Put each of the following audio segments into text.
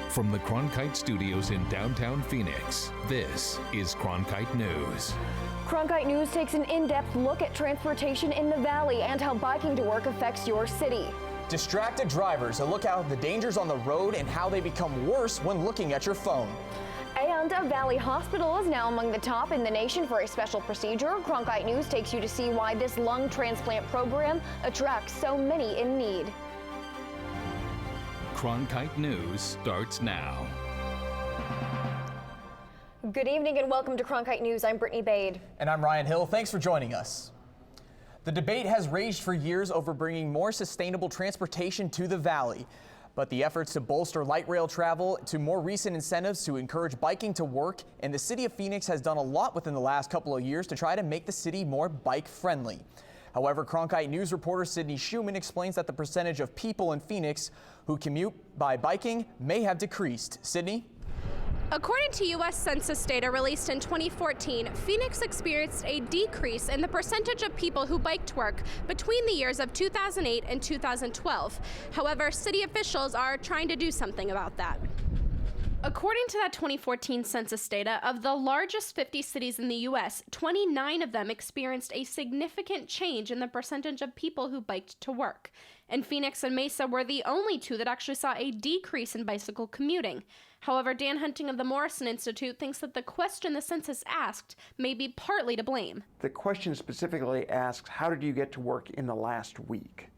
From the Cronkite studios in downtown Phoenix, this is Cronkite News. Cronkite News takes an in-depth look at transportation in the valley and how biking to work affects your city. Distracted drivers, a look at the dangers on the road and how they become worse when looking at your phone. And a Valley hospital is now among the top in the nation for a special procedure. Cronkite News takes you to see why this lung transplant program attracts so many in need. Cronkite News starts now. Good evening and welcome to Cronkite News. I'm Brittany Bade. And I'm Ryan Hill. Thanks for joining us. The debate has raged for years over bringing more sustainable transportation to the valley. But the efforts to bolster light rail travel to more recent incentives to encourage biking to work, and the city of Phoenix has done a lot within the last couple of years to try to make the city more bike friendly. However, Cronkite News reporter Sydney Schumann explains that the percentage of people in Phoenix who commute by biking may have decreased. Sydney? According to U.S. Census data released in 2014, Phoenix experienced a decrease in the percentage of people who bike to work between the years of 2008 and 2012. However, city officials are trying to do something about that. According to that 2014 census data, of the largest 50 cities in the U.S., 29 of them experienced a significant change in the percentage of people who biked to work. And Phoenix and Mesa were the only two that actually saw a decrease in bicycle commuting. However, Dan Hunting of the Morrison Institute thinks that the question the census asked may be partly to blame. The question specifically asks, how did you get to work in the last week?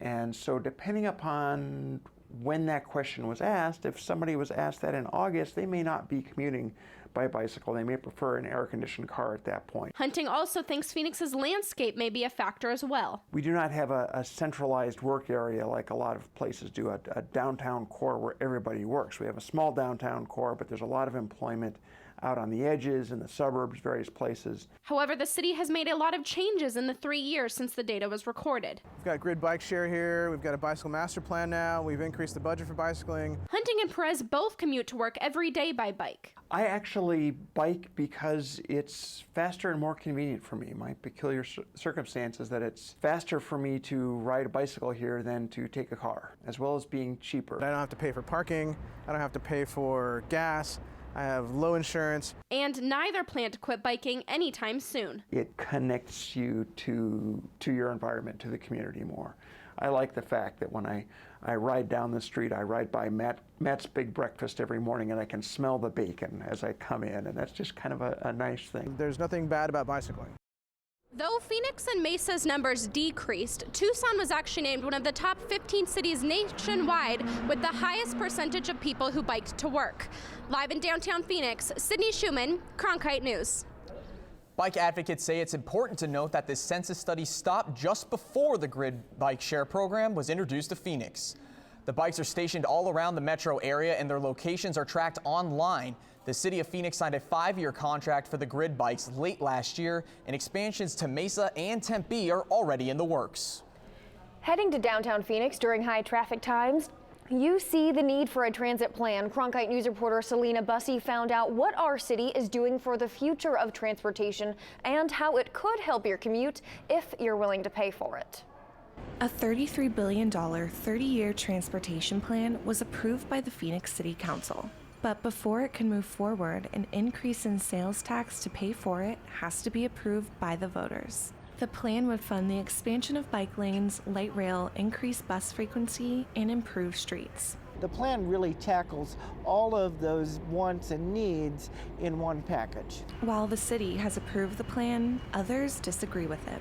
And so depending upon when that question was asked, if somebody was asked that in August, they may not be commuting by bicycle. They may prefer an air-conditioned car at that point. Hunting also thinks Phoenix's landscape may be a factor as well. We do not have a centralized work area like a lot of places do, a downtown core where everybody works. We have a small downtown core, but there's a lot of employment out on the edges, in the suburbs, various places. However, the city has made a lot of changes in the 3 years since the data was recorded. We've got grid bike share here, we've got a bicycle master plan now, we've increased the budget for bicycling. Hunting and Perez both commute to work every day by bike. I actually bike because it's faster and more convenient for me. My peculiar circumstance is that it's faster for me to ride a bicycle here than to take a car, as well as being cheaper. I don't have to pay for parking, I don't have to pay for gas, I have low insurance. And neither plan to quit biking anytime soon. It connects you to your environment, to the community more. I like the fact that when I ride down the street, I ride by Matt's Big Breakfast every morning and I can smell the bacon as I come in, and that's just kind of a nice thing. There's nothing bad about bicycling. Though Phoenix and Mesa's numbers decreased, Tucson was actually named one of the top 15 cities nationwide with the highest percentage of people who biked to work. Live in downtown Phoenix, Sydney Schumann, Cronkite News. Bike advocates say it's important to note that this census study stopped just before the grid bike share program was introduced to Phoenix. The bikes are stationed all around the metro area and their locations are tracked online. The city of Phoenix signed a 5-year contract for the grid bikes late last year, and expansions to Mesa and Tempe are already in the works. Heading to downtown Phoenix during high traffic times, you see the need for a transit plan. Cronkite News reporter Selena Bussey found out what our city is doing for the future of transportation and how it could help your commute if you're willing to pay for it. A $33 billion 30-year transportation plan was approved by the Phoenix City Council. But before it can move forward, an increase in sales tax to pay for it has to be approved by the voters. The plan would fund the expansion of bike lanes, light rail, increase bus frequency, and improve streets. The plan really tackles all of those wants and needs in one package. While the city has approved the plan, others disagree with it.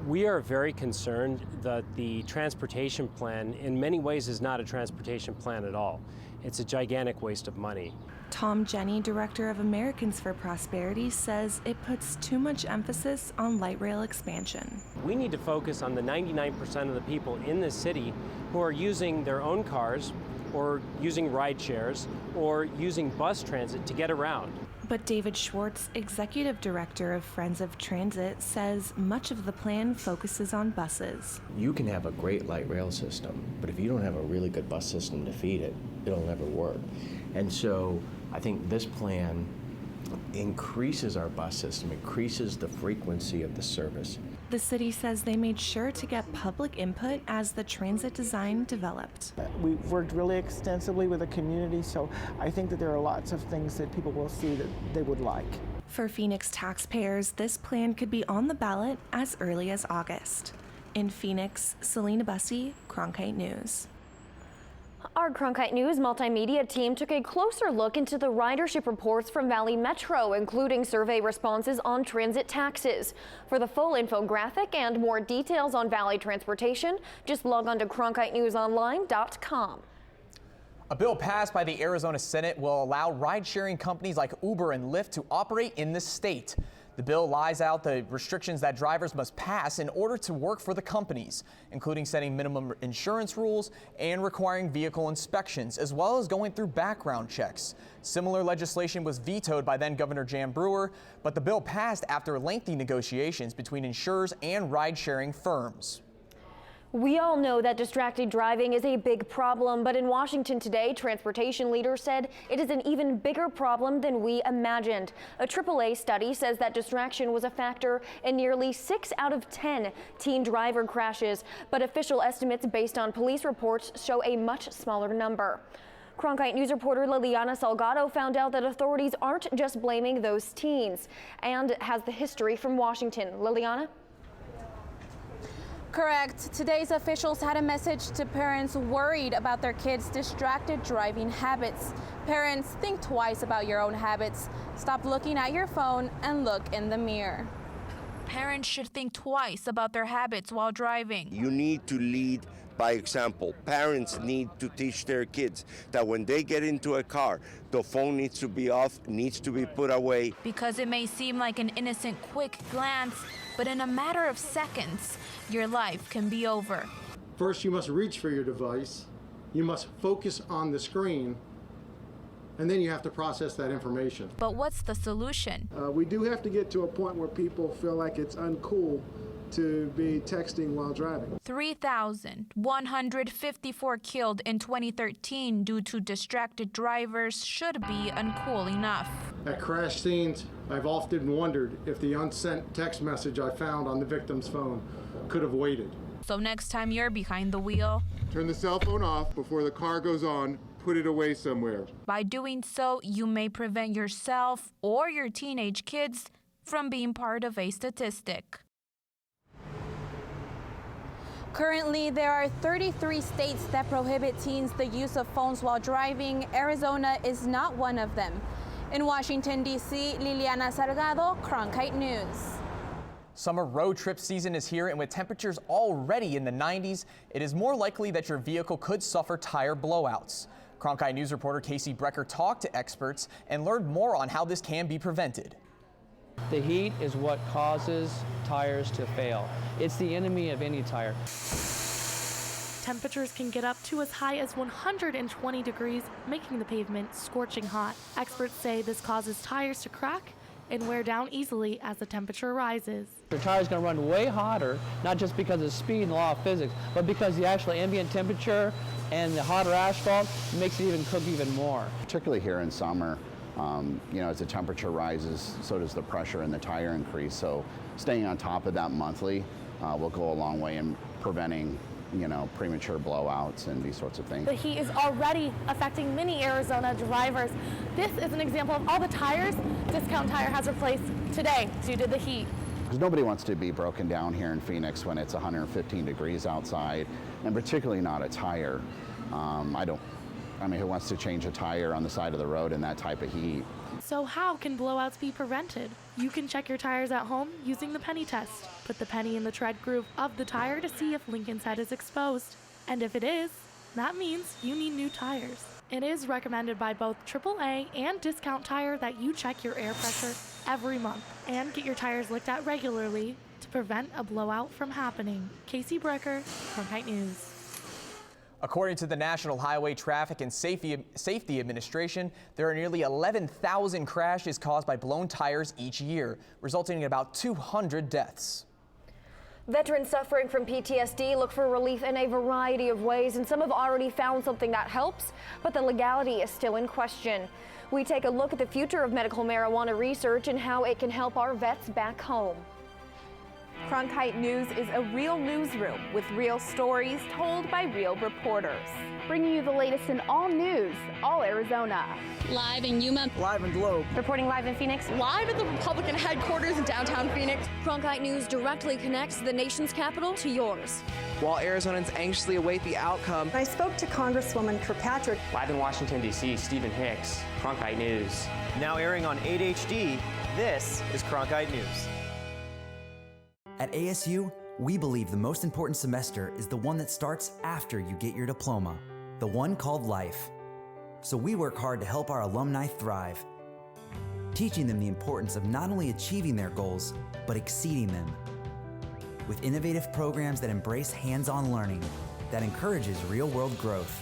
We are very concerned that the transportation plan in many ways is not a transportation plan at all. It's a gigantic waste of money. Tom Jenny, director of Americans for Prosperity, says it puts too much emphasis on light rail expansion. We need to focus on the 99% of the people in this city who are using their own cars or using ride shares or using bus transit to get around. But David Schwartz, executive director of Friends of Transit, says much of the plan focuses on buses. You can have a great light rail system, but if you don't have a really good bus system to feed it, it'll never work. And so I think this plan increases our bus system, increases the frequency of the service. The city says they made sure to get public input as the transit design developed. We've worked really extensively with the community, so I think that there are lots of things that people will see that they would like. For Phoenix taxpayers, this plan could be on the ballot as early as August. In Phoenix, Selena Bussey, Cronkite News. Our Cronkite News multimedia team took a closer look into the ridership reports from Valley Metro, including survey responses on transit taxes. For the full infographic and more details on Valley transportation, just log on to CronkiteNewsOnline.com. A bill passed by the Arizona Senate will allow ride-sharing companies like Uber and Lyft to operate in the state. The bill lays out the restrictions that drivers must pass in order to work for the companies, including setting minimum insurance rules and requiring vehicle inspections, as well as going through background checks. Similar legislation was vetoed by then Governor Jan Brewer, but the bill passed after lengthy negotiations between insurers and ride-sharing firms. We all know that distracted driving is a big problem, but in Washington today, transportation leaders said it is an even bigger problem than we imagined. A AAA study says that distraction was a factor in nearly 6 out of 10 teen driver crashes, but official estimates based on police reports show a much smaller number. Cronkite News reporter Liliana Salgado found out that authorities aren't just blaming those teens and has the history from Washington. Liliana? Correct. Today's officials had a message to parents worried about their kids' distracted driving habits. Parents, think twice about your own habits. Stop looking at your phone and look in the mirror. Parents should think twice about their habits while driving. You need to lead by example. Parents need to teach their kids that when they get into a car, the phone needs to be off, needs to be put away. Because it may seem like an innocent quick glance, but in a matter of seconds, your life can be over. First, you must reach for your device. You must focus on the screen, and then you have to process that information. But what's the solution? We do have to get to a point where people feel like it's uncool to be texting while driving. 3,154 killed in 2013 due to distracted drivers should be uncool enough. At crash scenes, I've often wondered if the unsent text message I found on the victim's phone could have waited. So next time you're behind the wheel, turn the cell phone off before the car goes on. Put it away somewhere. By doing so, you may prevent yourself or your teenage kids from being part of a statistic. Currently, there are 33 states that prohibit teens the use of phones while driving. Arizona is not one of them. In Washington, D.C., Liliana Salgado, Cronkite News. Summer road trip season is here, and with temperatures already in the 90s, it is more likely that your vehicle could suffer tire blowouts. Cronkite News reporter Casey Brecker talked to experts and learned more on how this can be prevented. The heat is what causes tires to fail. It's the enemy of any tire. Temperatures can get up to as high as 120 degrees, making the pavement scorching hot. Experts say this causes tires to crack and wear down easily as the temperature rises. Your tire is going to run way hotter, not just because of speed and the law of physics, but because the actual ambient temperature and the hotter asphalt makes it even cook even more. Particularly here in summer, as the temperature rises, so does the pressure in the tire increase. So staying on top of that monthly will go a long way in preventing premature blowouts and these sorts of things. The heat is already affecting many Arizona drivers. This is an example of all the tires Discount Tire has replaced today due to the heat. Because nobody wants to be broken down here in Phoenix when it's 115 degrees outside, and particularly not a tire. Who wants to change a tire on the side of the road in that type of heat? So how can blowouts be prevented? You can check your tires at home using the penny test. Put the penny in the tread groove of the tire to see if Lincoln's head is exposed. And if it is, that means you need new tires. It is recommended by both AAA and Discount Tire that you check your air pressure every month and get your tires looked at regularly to prevent a blowout from happening. Casey Brecker, Cronkite News. According to the National Highway Traffic and Safety Administration, there are nearly 11,000 crashes caused by blown tires each year, resulting in about 200 deaths. Veterans suffering from PTSD look for relief in a variety of ways, and some have already found something that helps, but the legality is still in question. We take a look at the future of medical marijuana research and how it can help our vets back home. Cronkite News is a real newsroom with real stories told by real reporters. Bringing you the latest in all news, all Arizona. Live in Yuma. Live in Globe. Reporting live in Phoenix. Live at the Republican headquarters in downtown Phoenix. Cronkite News directly connects the nation's capital to yours. While Arizonans anxiously await the outcome. I spoke to Congresswoman Kirkpatrick. Live in Washington, D.C., Stephen Hicks, Cronkite News. Now airing on 8 HD, this is Cronkite News. At ASU, we believe the most important semester is the one that starts after you get your diploma, the one called life. So we work hard to help our alumni thrive, teaching them the importance of not only achieving their goals, but exceeding them. With innovative programs that embrace hands-on learning that encourages real-world growth.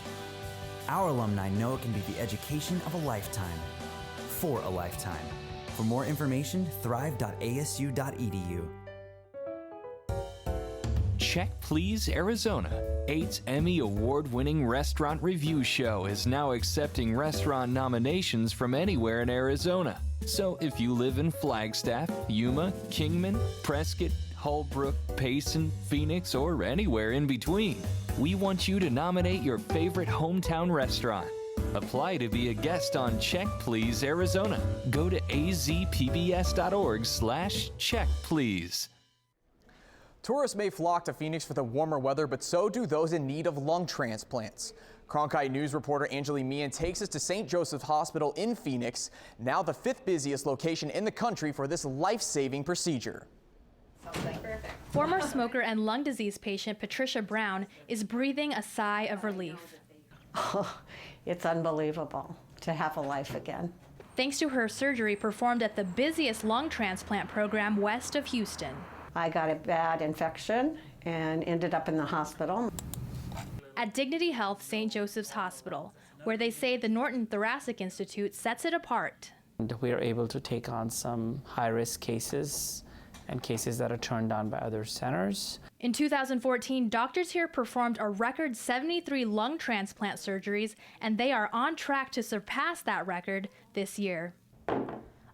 Our alumni know it can be the education of a lifetime, for a lifetime. For more information, thrive.asu.edu. Check Please Arizona, 8's Emmy Award-winning restaurant review show is now accepting restaurant nominations from anywhere in Arizona. So if you live in Flagstaff, Yuma, Kingman, Prescott, Holbrook, Payson, Phoenix, or anywhere in between, we want you to nominate your favorite hometown restaurant. Apply to be a guest on Check Please Arizona. Go to azpbs.org/checkplease. Tourists may flock to Phoenix for the warmer weather, but so do those in need of lung transplants. Cronkite News reporter Angeli Meehan takes us to St. Joseph's Hospital in Phoenix, now the 5th busiest location in the country for this life-saving procedure. Former smoker and lung disease patient Patricia Brown is breathing a sigh of relief. Oh, it's unbelievable to have a life again. Thanks to her surgery performed at the busiest lung transplant program west of Houston. I got a bad infection and ended up in the hospital. At Dignity Health St. Joseph's Hospital, where they say the Norton Thoracic Institute sets it apart. We are able to take on some high-risk cases and cases that are turned down by other centers. In 2014, doctors here performed a record 73 lung transplant surgeries, and they are on track to surpass that record this year.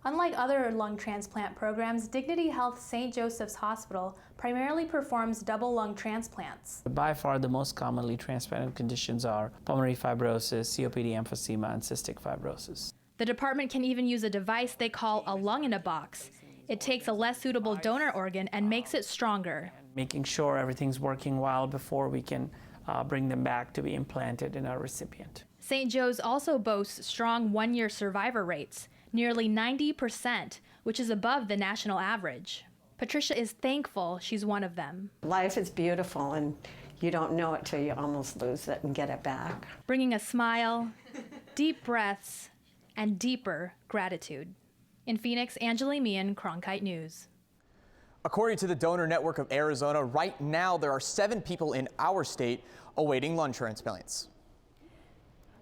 Unlike other lung transplant programs, Dignity Health St. Joseph's Hospital primarily performs double lung transplants. By far, the most commonly transplanted conditions are pulmonary fibrosis, COPD emphysema, and cystic fibrosis. The department can even use a device they call a lung in a box. It takes a less suitable donor organ and makes it stronger. Making sure everything's working well before we can bring them back to be implanted in our recipient. St. Joe's also boasts strong one-year survivor rates, nearly 90%, which is above the national average. Patricia is thankful she's one of them. Life is beautiful, and you don't know it till you almost lose it and get it back. Bringing a smile, deep breaths, and deeper gratitude. In Phoenix, Angeli Meehan, Cronkite News. According to the Donor Network of Arizona, right now there are 7 people in our state awaiting lung transplants.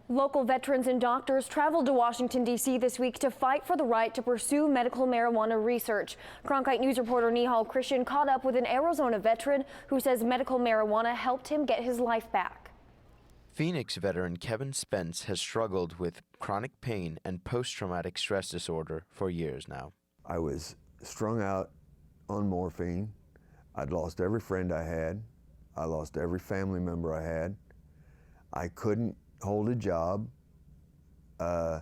Local veterans and doctors traveled to Washington, D.C. this week to fight for the right to pursue medical marijuana research. Cronkite News reporter Nihal Christian caught up with an Arizona veteran who says medical marijuana helped him get his life back. Phoenix veteran Kevin Spence has struggled with chronic pain and post-traumatic stress disorder for years now. I was strung out on morphine. I'd lost every friend I had. I lost every family member I had. I couldn't hold a job. I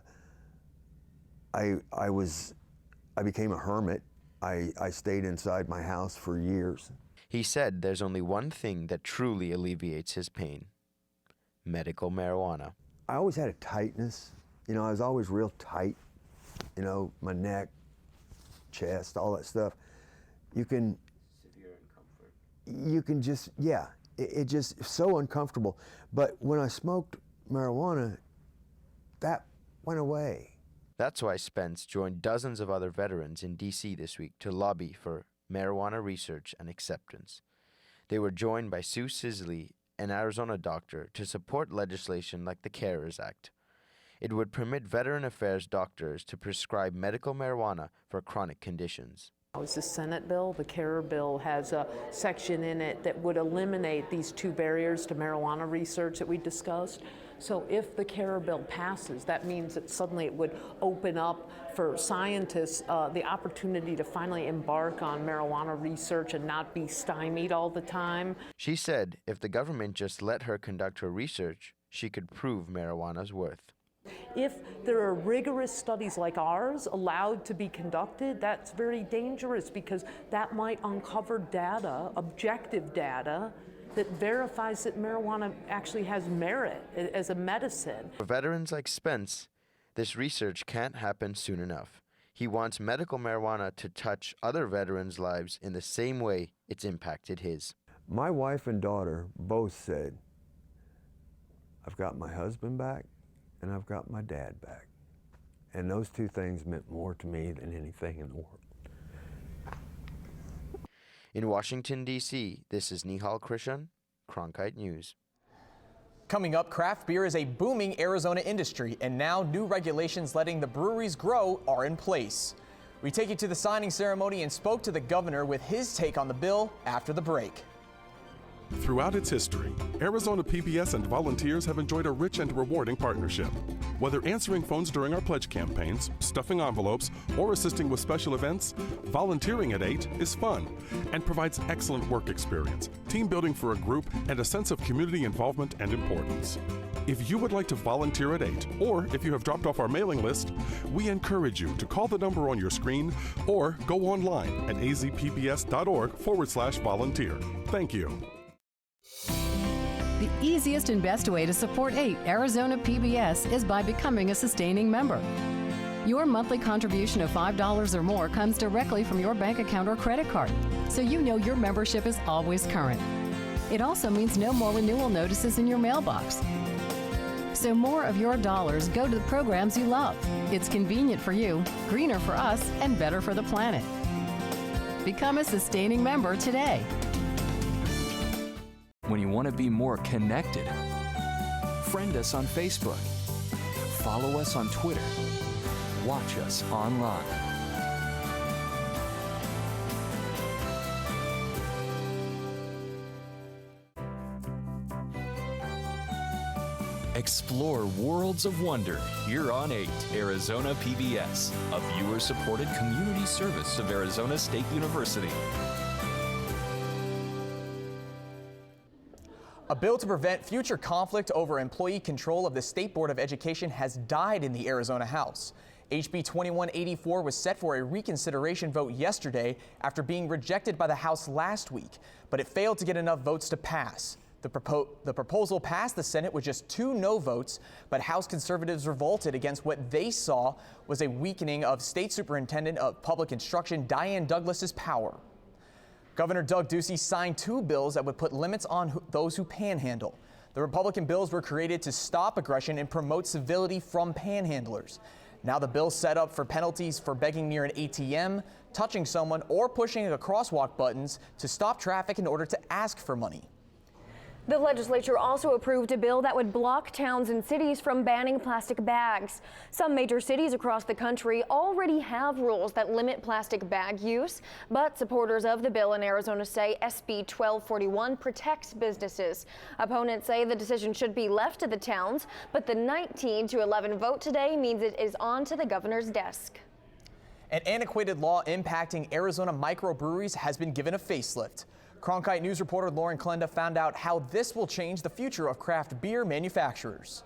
became a hermit. I stayed inside my house for years. He said there's only one thing that truly alleviates his pain: medical marijuana. I always had a tightness. You know, I was always real tight. You know, my neck, chest, all that stuff. You can just, yeah, it just so uncomfortable. But when I smoked marijuana, that went away. That's why Spence joined dozens of other veterans in D.C. this week to lobby for marijuana research and acceptance. They were joined by Sue Sisley, an Arizona doctor, to support legislation like the CARES Act. It would permit Veteran Affairs doctors to prescribe medical marijuana for chronic conditions. It's a Senate bill. The CARE bill has a section in it that would eliminate these two barriers to marijuana research that we discussed. So if the CARE bill passes, that means that suddenly it would open up for scientists the opportunity to finally embark on marijuana research and not be stymied all the time. She said if the government just let her conduct her research, she could prove marijuana's worth. If there are rigorous studies like ours allowed to be conducted, that's very dangerous because that might uncover data, objective data, that verifies that marijuana actually has merit as a medicine. For veterans like Spence, this research can't happen soon enough. He wants medical marijuana to touch other veterans' lives in the same way it's impacted his. My wife and daughter both said, I've got my husband back and I've got my dad back. And those two things meant more to me than anything in the world. In Washington, D.C., this is Nihal Krishan, Cronkite News. Coming up, craft beer is a booming Arizona industry, and now new regulations letting the breweries grow are in place. We take you to the signing ceremony and spoke to the governor with his take on the bill after the break. Throughout its history, Arizona PBS and volunteers have enjoyed a rich and rewarding partnership. Whether answering phones during our pledge campaigns, stuffing envelopes, or assisting with special events, volunteering at 8 is fun and provides excellent work experience, team building for a group, and a sense of community involvement and importance. If you would like to volunteer at 8, or if you have dropped off our mailing list, we encourage you to call the number on your screen or go online at azpbs.org/volunteer. Thank you. The easiest and best way to support 8 Arizona PBS is by becoming a sustaining member. Your monthly contribution of $5 or more comes directly from your bank account or credit card, so you know your membership is always current. It also means no more renewal notices in your mailbox. So more of your dollars go to the programs you love. It's convenient for you, greener for us, and better for the planet. Become a sustaining member today. When you want to be more connected, friend us on Facebook, follow us on Twitter, watch us online. Explore worlds of wonder here on 8 Arizona PBS, a viewer-supported community service of Arizona State University. A bill to prevent future conflict over employee control of the State Board of Education has died in the Arizona House. HB 2184 was set for a reconsideration vote yesterday after being rejected by the House last week, but it failed to get enough votes to pass. The proposal passed the Senate with just 2 no votes, but House conservatives revolted against what they saw was a weakening of State Superintendent of Public Instruction Diane Douglas's power. Governor Doug Ducey signed 2 bills that would put limits on those who panhandle. The Republican bills were created to stop aggression and promote civility from panhandlers. Now the bill set up for penalties for begging near an ATM, touching someone, or pushing a crosswalk buttons to stop traffic in order to ask for money. The legislature also approved a bill that would block towns and cities from banning plastic bags. Some major cities across the country already have rules that limit plastic bag use, but supporters of the bill in Arizona say SB 1241 protects businesses. Opponents say the decision should be left to the towns, but the 19-11 vote today means it is on to the governor's desk. An antiquated law impacting Arizona microbreweries has been given a facelift. Cronkite News reporter Lauren Klenda found out how this will change the future of craft beer manufacturers.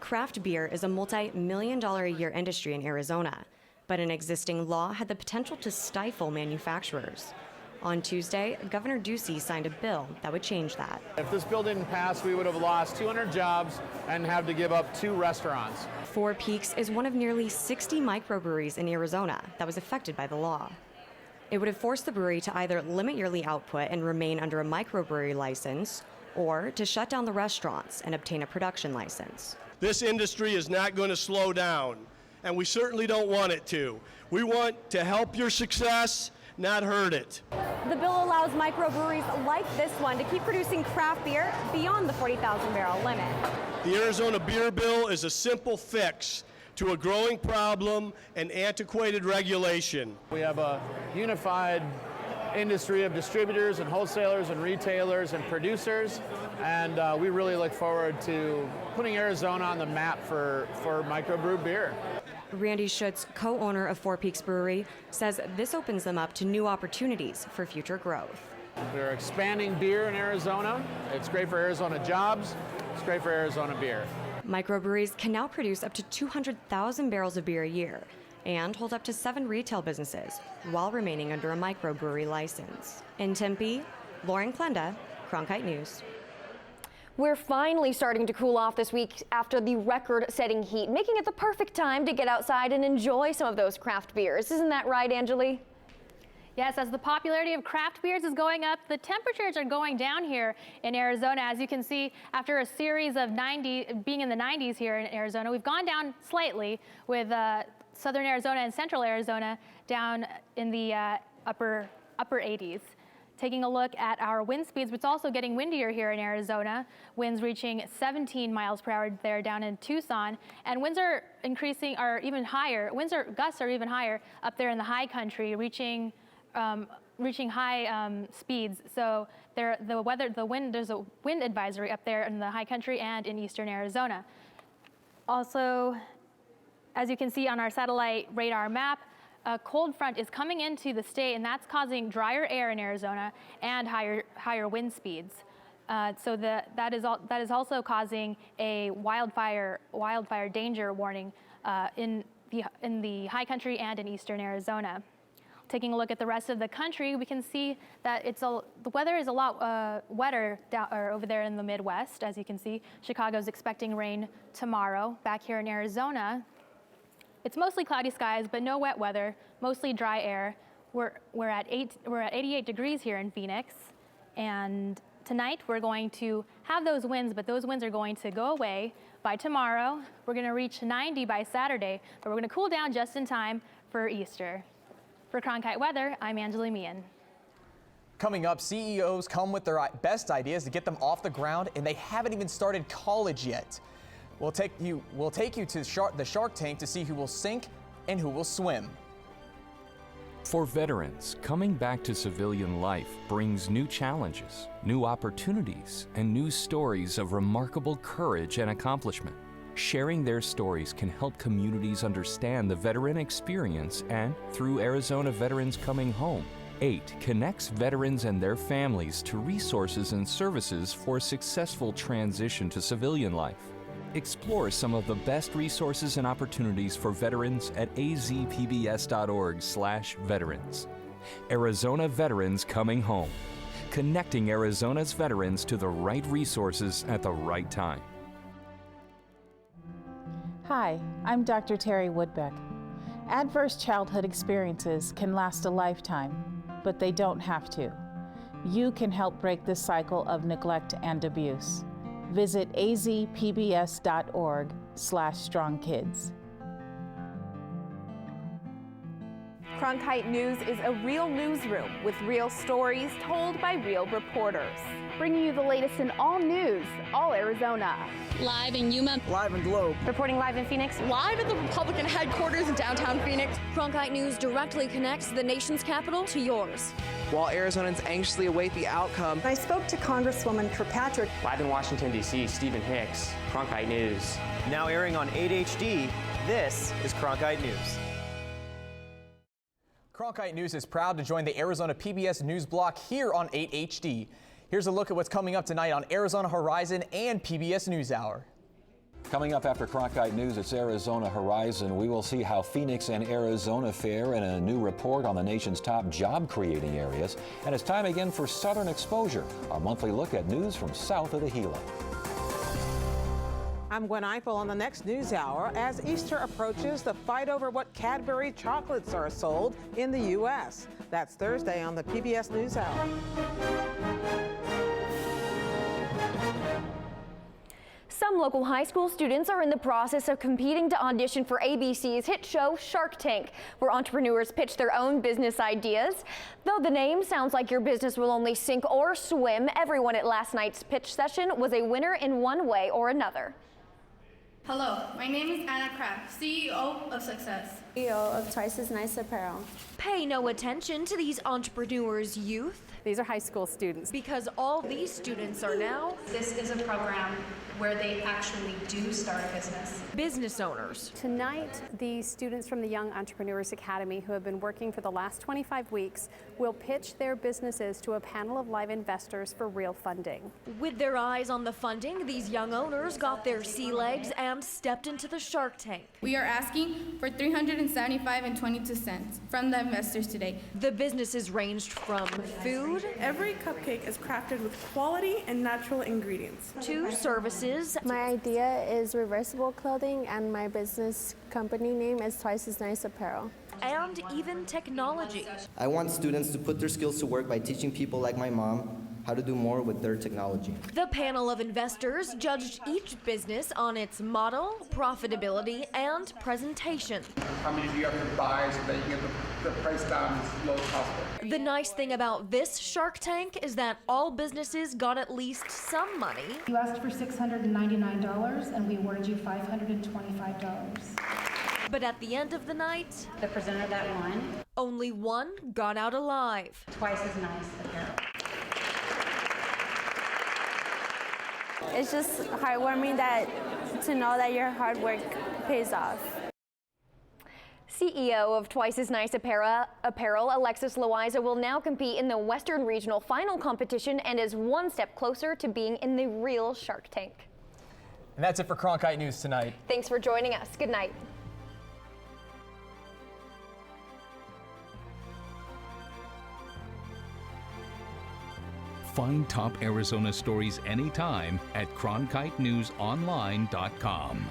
Craft beer is a multi-million-dollar-a-year industry in Arizona, but an existing law had the potential to stifle manufacturers. On Tuesday, Governor Ducey signed a bill that would change that. If this bill didn't pass, we would have lost 200 jobs and have to give up 2 restaurants. Four Peaks is one of nearly 60 microbreweries in Arizona that was affected by the law. It would have forced the brewery to either limit yearly output and remain under a microbrewery license, or to shut down the restaurants and obtain a production license. This industry is not going to slow down, and we certainly don't want it to. We want to help your success, not hurt it. The bill allows microbreweries like this one to keep producing craft beer beyond the 40,000 barrel limit. The Arizona Beer Bill is a simple fix to a growing problem and antiquated regulation. We have a unified industry of distributors and wholesalers and retailers and producers, and we really look forward to putting Arizona on the map for microbrewed beer. Randy Schutz, co-owner of Four Peaks Brewery, says this opens them up to new opportunities for future growth. We're expanding beer in Arizona. It's great for Arizona jobs. It's great for Arizona beer. Microbreweries can now produce up to 200,000 barrels of beer a year and hold up to 7 retail businesses while remaining under a microbrewery license. In Tempe, Lauren Klenda, Cronkite News. We're finally starting to cool off this week after the record-setting heat, making it the perfect time to get outside and enjoy some of those craft beers. Isn't that right, Angeli? Yes, as the popularity of craft beers is going up, the temperatures are going down here in Arizona. As you can see, after a series of being in the 90s here in Arizona, we've gone down slightly with southern Arizona and central Arizona down in the upper 80s. Taking a look at our wind speeds, it's also getting windier here in Arizona. Winds reaching 17 miles per hour there down in Tucson, and winds are increasing, are even higher. Gusts are even higher up there in the high country, reaching high speeds. So there's a wind advisory up there in the high country and in eastern Arizona. Also, as you can see on our satellite radar map, a cold front is coming into the state, and that's causing drier air in Arizona and higher wind speeds. So that is also causing a wildfire danger warning in the high country and in eastern Arizona. Taking a look at the rest of the country, we can see that the weather is a lot wetter over there in the Midwest. As you can see, Chicago's expecting rain tomorrow. Back here in Arizona, it's mostly cloudy skies, but no wet weather, mostly dry air. We're at 88 degrees here in Phoenix, and tonight we're going to have those winds, but those winds are going to go away by tomorrow. We're going to reach 90 by Saturday, but we're going to cool down just in time for Easter. For Cronkite Weather, I'm Angela Meehan. Coming up, CEOs come with their best ideas to get them off the ground, and they haven't even started college yet. We'll take you to the Shark Tank to see who will sink and who will swim. For veterans, coming back to civilian life brings new challenges, new opportunities, and new stories of remarkable courage and accomplishment. Sharing their stories can help communities understand the veteran experience, and through Arizona Veterans Coming Home, 8 connects veterans and their families to resources and services for successful transition to civilian life. Explore some of the best resources and opportunities for veterans at azpbs.org/veterans. Arizona Veterans Coming Home, connecting Arizona's veterans to the right resources at the right time. Hi, I'm Dr. Terry Woodbeck. Adverse childhood experiences can last a lifetime, but they don't have to. You can help break the cycle of neglect and abuse. Visit azpbs.org/strongkids. Cronkite News is a real newsroom with real stories told by real reporters. Bringing you the latest in all news, all Arizona. Live in Yuma. Live in Globe. Reporting live in Phoenix. Live at the Republican headquarters in downtown Phoenix. Cronkite News directly connects the nation's capital to yours. While Arizonans anxiously await the outcome. I spoke to Congresswoman Kirkpatrick. Live in Washington, D.C., Stephen Hicks, Cronkite News. Now airing on 8 HD, this is Cronkite News. Cronkite News is proud to join the Arizona PBS News block here on 8 HD. Here's a look at what's coming up tonight on Arizona Horizon and PBS NewsHour. Coming up after Cronkite News, it's Arizona Horizon. We will see how Phoenix and Arizona fare in a new report on the nation's top job-creating areas. And it's time again for Southern Exposure, our monthly look at news from south of the Gila. I'm Gwen Eiffel on the next NewsHour. As Easter approaches, the fight over what Cadbury chocolates are sold in the U.S. That's Thursday on the PBS NewsHour. Some local high school students are in the process of competing to audition for ABC's hit show Shark Tank, where entrepreneurs pitch their own business ideas. Though the name sounds like your business will only sink or swim, everyone at last night's pitch session was a winner in one way or another. Hello, my name is Anna Kraft, CEO of Success. CEO of Twice as Nice Apparel. Pay no attention to these entrepreneurs' youth. These are high school students. Because all these students are now This is a program where they actually do start a business. Business owners. Tonight, the students from the Young Entrepreneurs Academy who have been working for the last 25 weeks will pitch their businesses to a panel of live investors for real funding. With their eyes on the funding, these young owners got their sea legs and stepped into the Shark Tank. We are asking for $375.22 from the investors today. The businesses ranged from food. Every cupcake is crafted with quality and natural ingredients. To services. My idea is reversible clothing, and my business company name is Twice as Nice Apparel. And even technology. I want students to put their skills to work by teaching people like my mom how to do more with their technology. The panel of investors judged each business on its model, profitability, and presentation. How many do you have to buy so that you get the price down as low as possible? The nice thing about this Shark Tank is that all businesses got at least some money. You asked for $699 and we awarded you $525. But at the end of the night, The presenter that won, only one got out alive. Twice as Nice Apparel. It's just heartwarming to know that your hard work pays off. CEO of Twice as Nice Apparel, Alexis Loiza, will now compete in the Western Regional Final competition and is one step closer to being in the real Shark Tank. And that's it for Cronkite News tonight. Thanks for joining us. Good night. Find top Arizona stories anytime at CronkiteNewsOnline.com.